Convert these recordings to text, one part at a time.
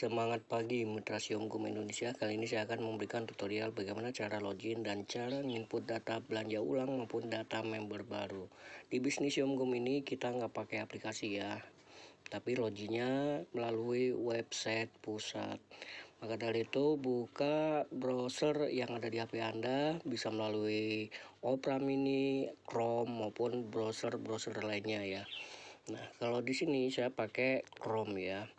semangat pagi Mitra Siomgum Indonesia. Kali ini saya akan memberikan tutorial bagaimana cara login dan cara input data belanja ulang maupun data member baru. Di bisnis Siomgum ini kita nggak pakai aplikasi ya, tapi loginnya melalui website pusat. Maka dari itu buka browser yang ada di HP Anda, bisa melalui Opera Mini, Chrome maupun browser lainnya ya. Nah, kalau di sini saya pakai Chrome ya.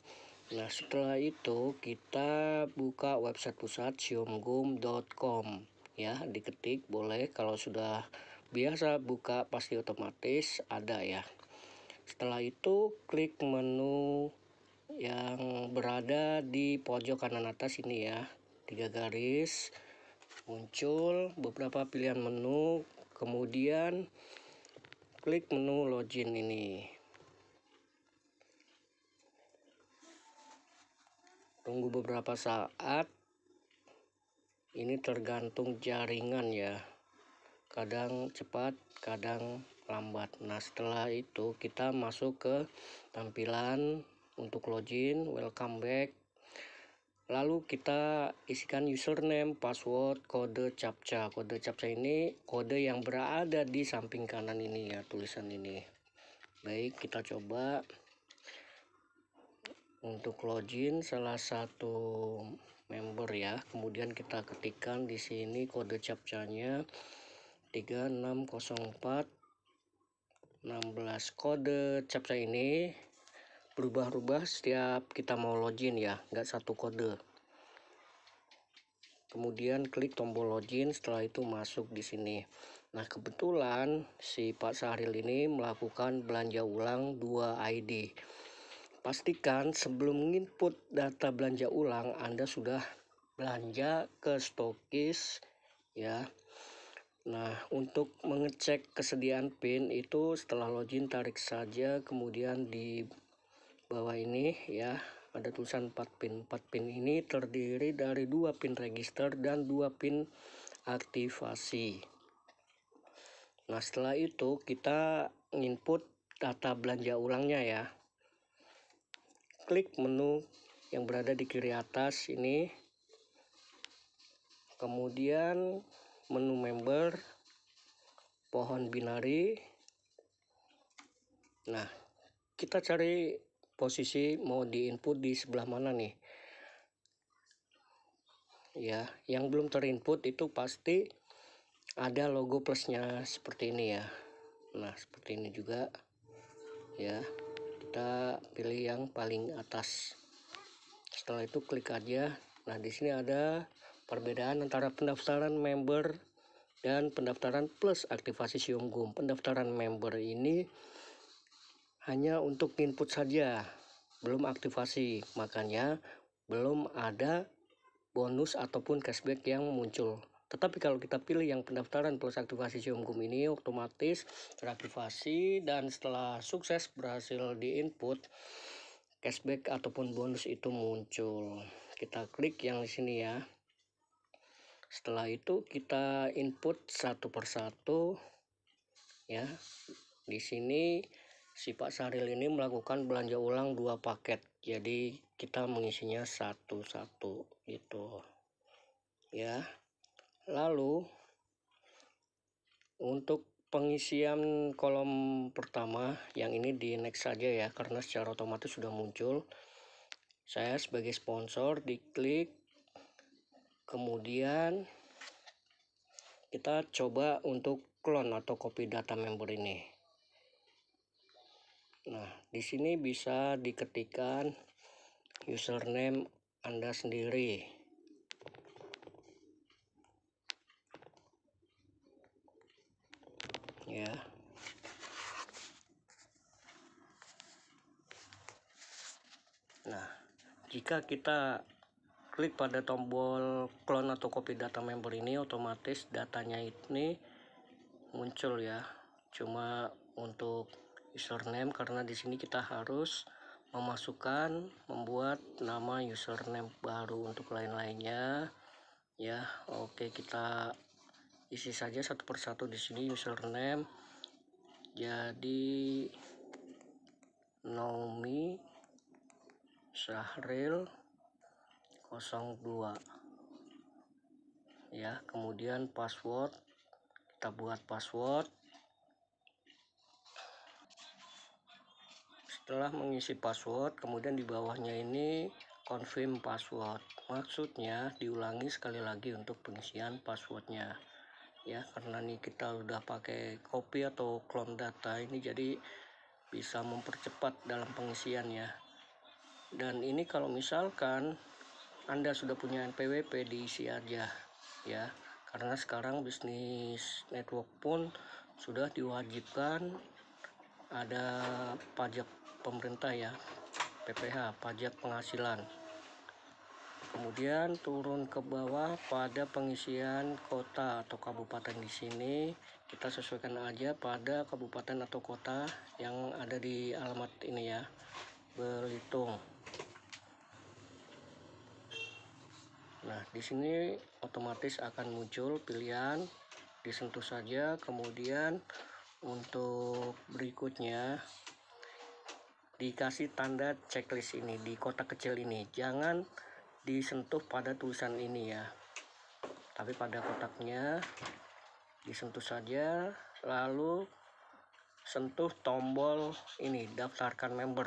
Nah, setelah itu kita buka website pusat siomgum.com ya, diketik boleh. Kalau sudah biasa buka pasti otomatis ada ya. Setelah itu klik menu yang berada di pojok kanan atas ini ya, 3 garis, muncul beberapa pilihan menu, kemudian klik menu login ini. Tunggu beberapa saat, ini tergantung jaringan ya, kadang cepat kadang lambat. Nah, setelah itu kita masuk ke tampilan untuk login, welcome back, lalu kita isikan username, password, kode captcha. Kode captcha ini kode yang berada di samping kanan ini ya, tulisan ini. Baik, kita coba untuk login salah satu member ya, kemudian kita ketikkan di sini kode captchanya 360416. Kode captcha ini berubah-ubah setiap kita mau login ya, nggak satu kode. Kemudian klik tombol login, setelah itu masuk di sini. Nah, kebetulan si Pak Sahril ini melakukan belanja ulang 2 ID. Pastikan sebelum input data belanja ulang Anda sudah belanja ke stokis ya. Nah, untuk mengecek kesediaan PIN itu setelah login tarik saja, kemudian di bawah ini ya ada tulisan 4 PIN. 4 PIN ini terdiri dari 2 PIN register dan 2 PIN aktivasi. Nah, setelah itu kita input data belanja ulangnya ya. Klik menu yang berada di kiri atas ini, kemudian menu member, pohon binari. Nah, kita cari posisi mau diinput di sebelah mana nih ya. Yang belum terinput itu pasti ada logo plusnya seperti ini ya. Nah, seperti ini juga ya, kita pilih yang paling atas. Setelah itu klik aja. Nah, di sini ada perbedaan antara pendaftaran member dan pendaftaran plus aktivasi Siomgum. Pendaftaran member ini hanya untuk input saja, belum aktivasi, makanya belum ada bonus ataupun cashback yang muncul. Tetapi kalau kita pilih yang pendaftaran plus aktivasi Siomgum ini, otomatis teraktivasi dan setelah sukses berhasil diinput, cashback ataupun bonus itu muncul. Kita klik yang di sini ya. Setelah itu kita input satu persatu ya. Di sini si Pak Sahril ini melakukan belanja ulang 2 paket. Jadi kita mengisinya satu-satu gitu ya. Lalu untuk pengisian kolom pertama yang ini di next saja ya, karena secara otomatis sudah muncul. Saya sebagai sponsor diklik, kemudian kita coba untuk clone atau copy data member ini. Nah, di sini bisa diketikkan username Anda sendiri ya. Nah, jika kita klik pada tombol clone atau copy data member ini, otomatis datanya ini muncul ya. Cuma untuk username, karena di sini kita harus membuat nama username baru. Untuk lain-lainnya ya, oke, kita isi saja satu persatu di sini username. Jadi Naomi Sahril 02 ya. Kemudian password, kita buat password. Setelah mengisi password, kemudian di bawahnya ini confirm password, maksudnya diulangi sekali lagi untuk pengisian passwordnya ya. Karena nih kita udah pakai copy atau clone data ini, jadi bisa mempercepat dalam pengisiannya. Dan ini kalau misalkan Anda sudah punya NPWP, diisi aja ya, karena sekarang bisnis network pun sudah diwajibkan ada pajak pemerintah ya, PPH, pajak penghasilan. Kemudian turun ke bawah pada pengisian kota atau kabupaten. Di sini kita sesuaikan aja pada kabupaten atau kota yang ada di alamat ini ya, Belitung. Nah, di sini otomatis akan muncul pilihan, disentuh saja. Kemudian untuk berikutnya dikasih tanda checklist ini di kotak kecil ini. Jangan disentuh pada tulisan ini ya, tapi pada kotaknya disentuh saja, lalu sentuh tombol ini, daftarkan member.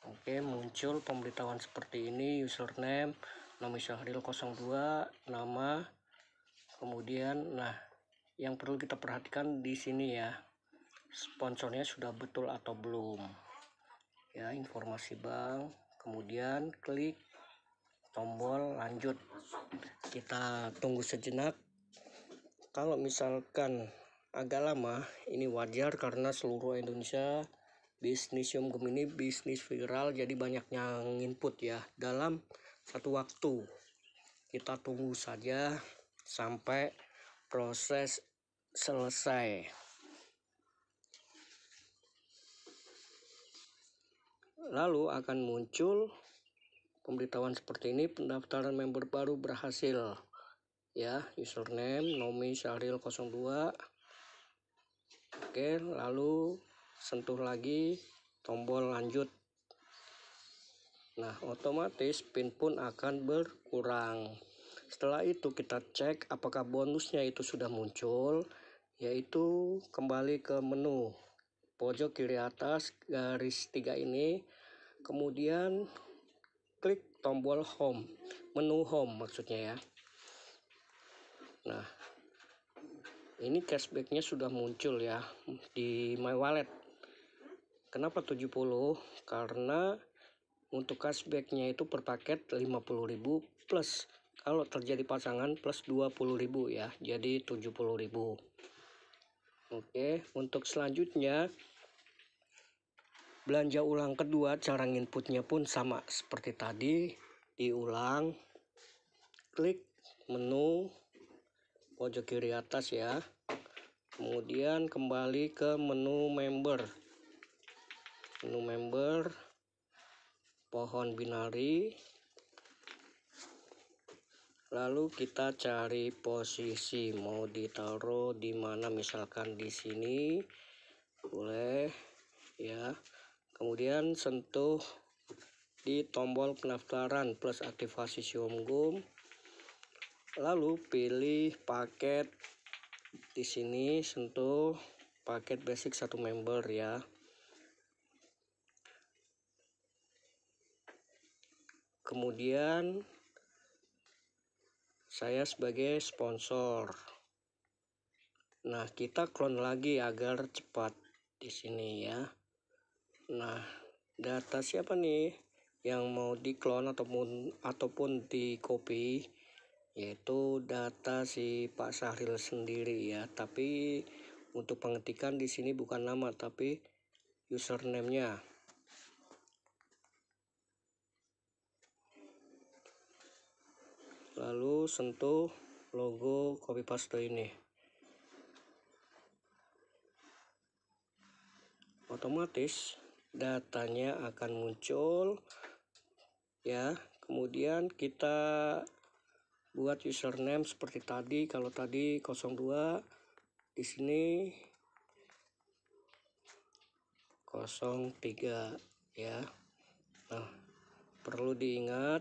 Oke, muncul pemberitahuan seperti ini, username Nomi Syahril 02, nama. Kemudian nah, yang perlu kita perhatikan di sini ya, sponsornya sudah betul atau belum ya, informasi bank. Kemudian klik tombol lanjut, kita tunggu sejenak. Kalau misalkan agak lama, ini wajar karena seluruh Indonesia Bisnisium Gemini bisnis viral, jadi banyak yang input ya dalam satu waktu. Kita tunggu saja sampai proses selesai. Lalu akan muncul pemberitahuan seperti ini, pendaftaran member baru berhasil ya, username Nomi Syahril 02. Oke, lalu sentuh lagi tombol lanjut. Nah, otomatis PIN pun akan berkurang. Setelah itu kita cek apakah bonusnya itu sudah muncul, yaitu kembali ke menu pojok kiri atas garis 3 ini, kemudian klik tombol home, menu home maksudnya ya. Nah, ini cashbacknya sudah muncul ya di my wallet. Kenapa 70? Karena untuk cashbacknya itu per paket 50.000 plus kalau terjadi pasangan plus 20.000 ya, jadi 70.000. Oke, untuk selanjutnya belanja ulang kedua, cara inputnya pun sama seperti tadi, diulang, klik menu pojok kiri atas ya, kemudian kembali ke menu member, pohon binari, lalu kita cari posisi mau ditaruh di mana, misalkan di sini boleh ya. Kemudian sentuh di tombol pendaftaran plus aktivasi Xiaomgum, lalu pilih paket. Di sini sentuh paket basic 1 member ya. Kemudian saya sebagai sponsor. Nah, kita clone lagi agar cepat di sini ya. Nah, data siapa nih yang mau di-clone ataupun di-copy, yaitu data si Pak Syahril sendiri ya. Tapi untuk pengetikan di sini bukan nama tapi username-nya. Lalu sentuh logo copy paste ini. Otomatis datanya akan muncul ya. Kemudian kita buat username seperti tadi. Kalau tadi 02, di sini 03 ya. Nah, perlu perlu diingat,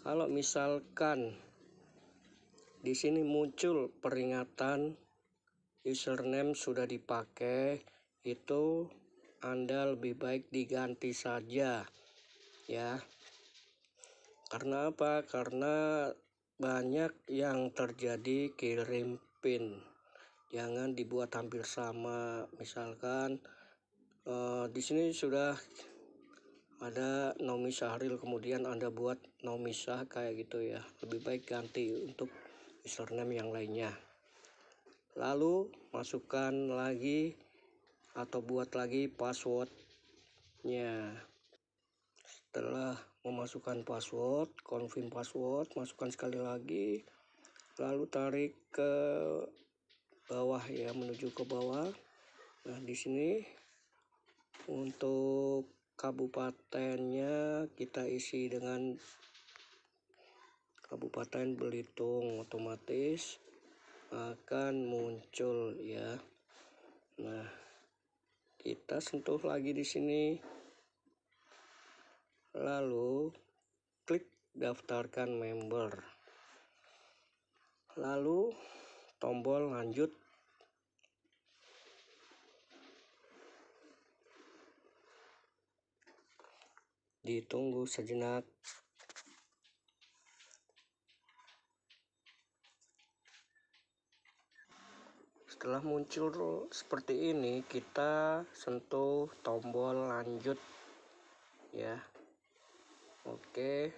kalau misalkan di sini muncul peringatan username sudah dipakai, itu Anda lebih baik diganti saja ya. Karena apa? Karena banyak yang terjadi kirim PIN. Jangan dibuat hampir sama. Misalkan di sini sudah ada Naomi Syahril, kemudian Anda buat Naomi Syah kayak gitu ya. Lebih baik ganti untuk username yang lainnya. Lalu masukkan lagi atau buat lagi passwordnya. Setelah memasukkan password, confirm password, masukkan sekali lagi, lalu tarik ke bawah ya, menuju ke bawah. Nah, di sini untuk kabupatennya kita isi dengan Kabupaten Belitung, otomatis akan muncul ya. Nah, kita sentuh lagi di sini, lalu klik daftarkan member, lalu tombol lanjut. Ditunggu sejenak. Setelah muncul seperti ini, kita sentuh tombol lanjut ya. Oke.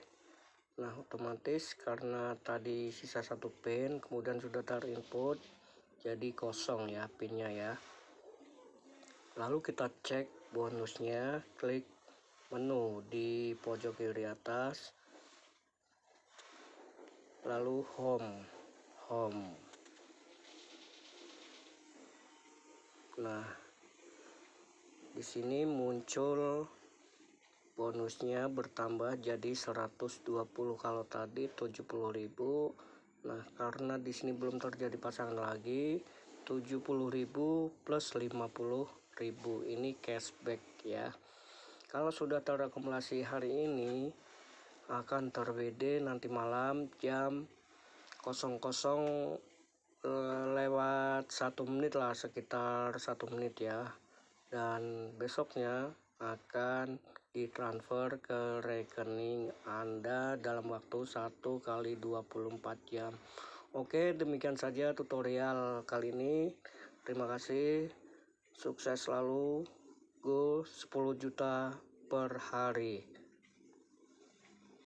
Nah, otomatis karena tadi sisa 1 pin, kemudian sudah terinput, jadi kosong ya pinnya ya. Lalu kita cek bonusnya, klik menu di pojok kiri atas, lalu home. Nah, di sini muncul bonusnya bertambah jadi 120, kalau tadi 70.000. Nah, karena di sini belum terjadi pasangan lagi, 70.000 plus 50.000 ini cashback ya. Kalau sudah terakumulasi hari ini, akan ter-WD nanti malam jam 00 lewat 1 menit lah, sekitar 1 menit ya. Dan besoknya akan ditransfer ke rekening Anda dalam waktu 1 kali 24 jam. Oke, demikian saja tutorial kali ini. Terima kasih. Sukses selalu. Go 10 juta per hari.